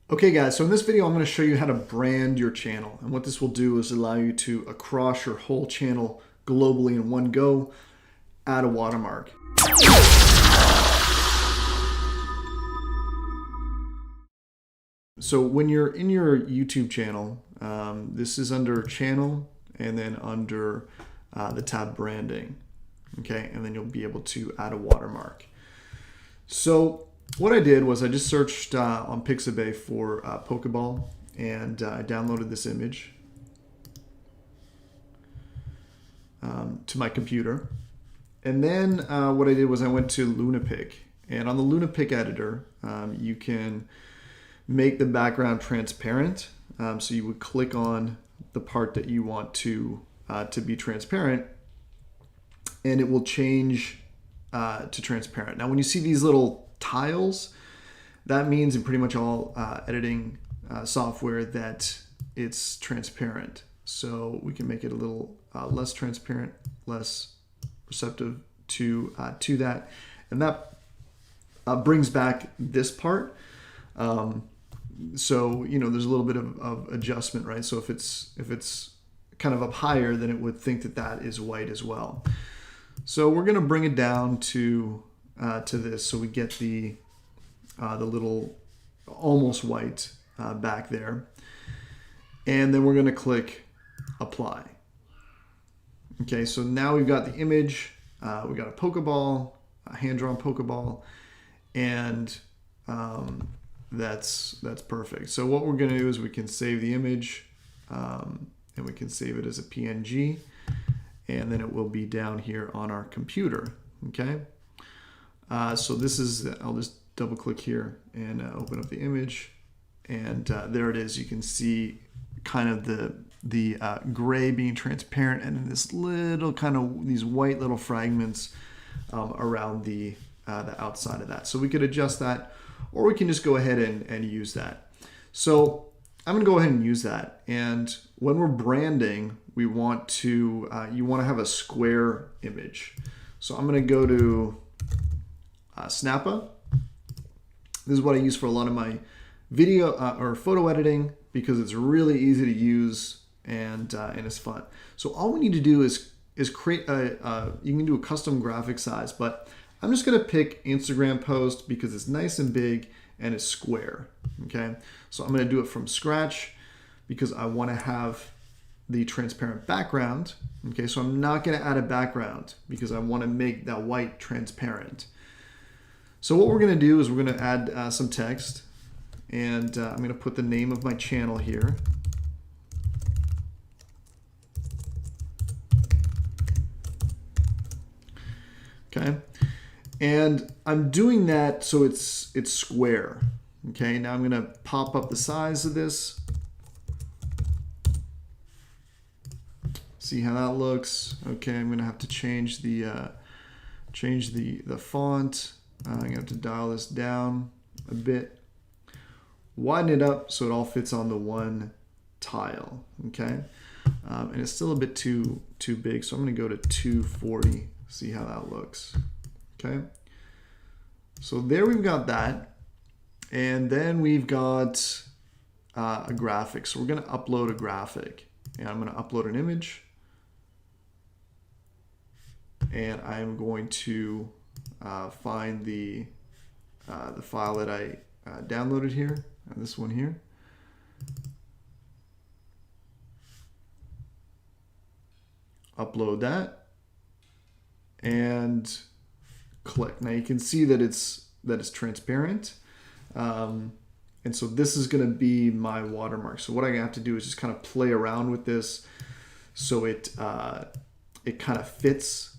Okay guys, so in this video I'm going to show you how to brand your channel, and what this will do is allow you to, across your whole channel globally in one go, add a watermark. So when you're in your YouTube channel, this is under channel and then under the tab branding, okay, and then you'll be able to add a watermark. So what I did was I just searched on Pixabay for Pokeball, and I downloaded this image to my computer. And then what I did was I went to Lunapic, and on the Lunapic editor, you can make the background transparent. So you would click on the part that you want to be transparent, and it will change to transparent. Now when you see these little tiles, that means in pretty much all editing software that it's transparent. So we can make it a little less transparent, less receptive to that, and that brings back this part. So you know, there's a little bit of adjustment, right? So if it's kind of up higher, then it would think that that is white as well. So we're going to bring it down to this, so we get the little almost white back there, and then we're going to click apply. Okay, so now we've got the image, we got a Pokeball, a hand-drawn Pokeball, and that's perfect. So what we're going to do is we can save the image, and we can save it as a PNG, and then it will be down here on our computer. Okay. So this is, I'll just double click here and open up the image, and there it is. You can see kind of the gray being transparent, and then this little kind of these white little fragments around the outside of that. So we could adjust that, or we can just go ahead and use that. So I'm going to go ahead and use that. And when we're branding, we want to you want to have a square image. So I'm going to go to Snappa. This is what I use for a lot of my video or photo editing, because it's really easy to use and it's fun. So all we need to do is create you can do a custom graphic size, but I'm just going to pick Instagram post because it's nice and big and it's square. Okay, so I'm going to do it from scratch because I want to have the transparent background. Okay, so I'm not going to add a background because I want to make that white transparent. So what we're going to do is we're going to add some text, and I'm going to put the name of my channel here. Okay, and I'm doing that so it's square. Okay, now I'm going to pop up the size of this. See how that looks. Okay, I'm going to have to change the font. I'm going to have to dial this down a bit, widen it up so it all fits on the one tile. Okay, and it's still a bit too big, so I'm going to go to 240. See how that looks. Okay, so there we've got that, and then we've got a graphic. So we're going to upload a graphic, and I'm going to upload an image, and I'm going to find the file that I downloaded here, this one here. Upload that and click. Now you can see that it's transparent, and so this is going to be my watermark. So what I have to do is just kind of play around with this so it kind of fits.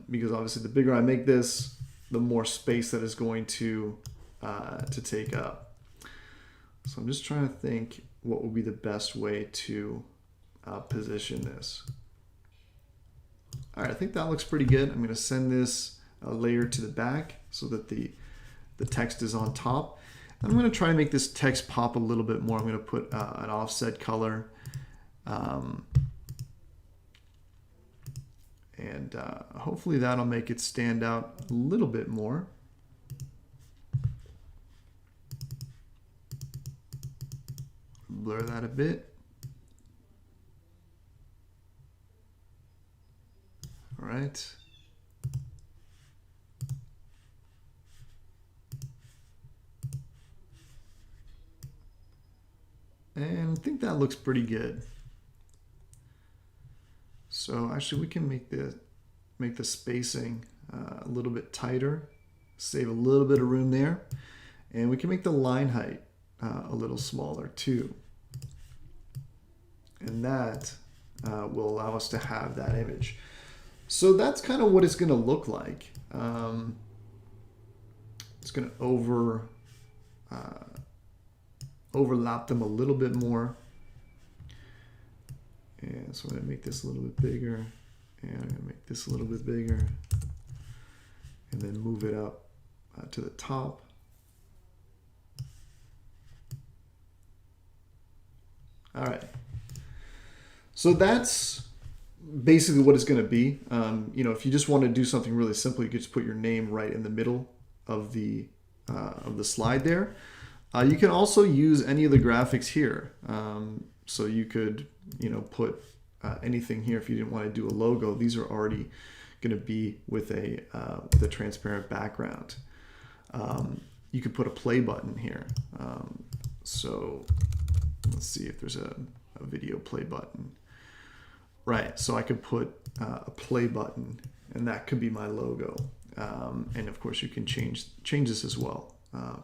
Because obviously the bigger I make this, the more space that is going to take up. So I'm just trying to think what would be the best way to position this. All right, I think that looks pretty good. I'm going to send this layer to the back so that the text is on top. And I'm going to try to make this text pop a little bit more. I'm going to put an offset color. And hopefully that'll make it stand out a little bit more. blur that a bit. All right. And I think that looks pretty good. So actually we can make the spacing a little bit tighter, save a little bit of room there. And we can make the line height a little smaller too. And that will allow us to have that image. So that's kind of what it's going to look like. It's going to overlap them a little bit more. And so I'm going to make this a little bit bigger. And I'm going to make this a little bit bigger. And then move it up to the top. All right. So that's basically what it's going to be. You know, if you just want to do something really simple, you could just put your name right in the middle of the slide there. You can also use any of the graphics here. So you could, you know, put anything here if you didn't want to do a logo. These are already going to be with a transparent background. You could put a play button here. So let's see if there's a video play button. Right, so I could put a play button, and that could be my logo. And of course, you can change this as well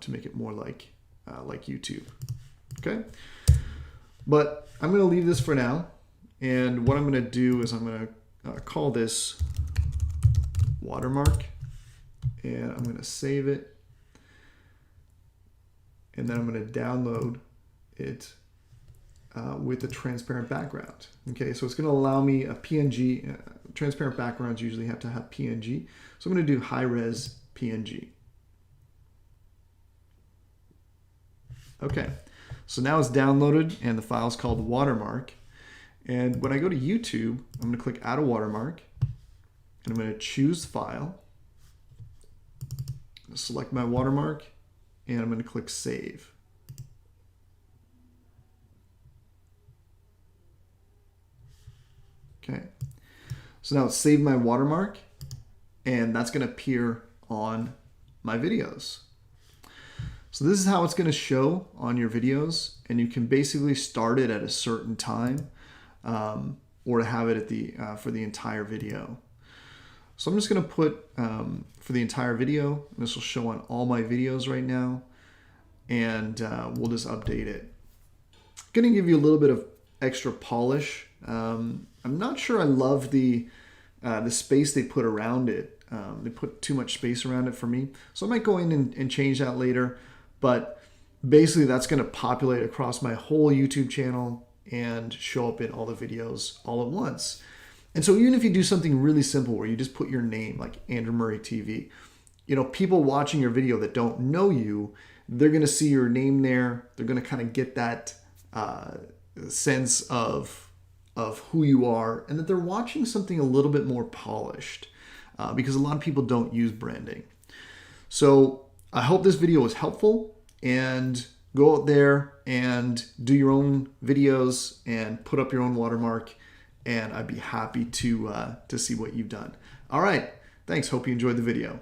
to make it more like YouTube. Okay, but I'm going to leave this for now. And what I'm going to do is I'm going to call this Watermark, and I'm going to save it, and then I'm going to download it with a transparent background. Okay, so it's going to allow me a PNG. Transparent backgrounds usually have to have PNG, so I'm going to do high-res PNG. Okay, so now it's downloaded, and the file is called Watermark. And when I go to YouTube, I'm going to click Add a Watermark, and I'm going to choose File, select my watermark, and I'm going to click Save. Okay, so now it's saved my watermark, and that's going to appear on my videos. So this is how it's going to show on your videos, and you can basically start it at a certain time, or to have it at for the entire video. So I'm just going to put for the entire video, and this will show on all my videos right now, and we'll just update it. Going to give you a little bit of extra polish. I'm not sure I love the space they put around it. They put too much space around it for me. So I might go in and change that later. But basically that's going to populate across my whole YouTube channel and show up in all the videos all at once. And so even if you do something really simple where you just put your name, like Andrew Murray TV, you know, people watching your video that don't know you, they're going to see your name there. They're going to kind of get that sense of who you are, and that they're watching something a little bit more polished, because a lot of people don't use branding. So I hope this video was helpful, and go out there and do your own videos and put up your own watermark, and I'd be happy to see what you've done. All right, thanks. Hope you enjoyed the video.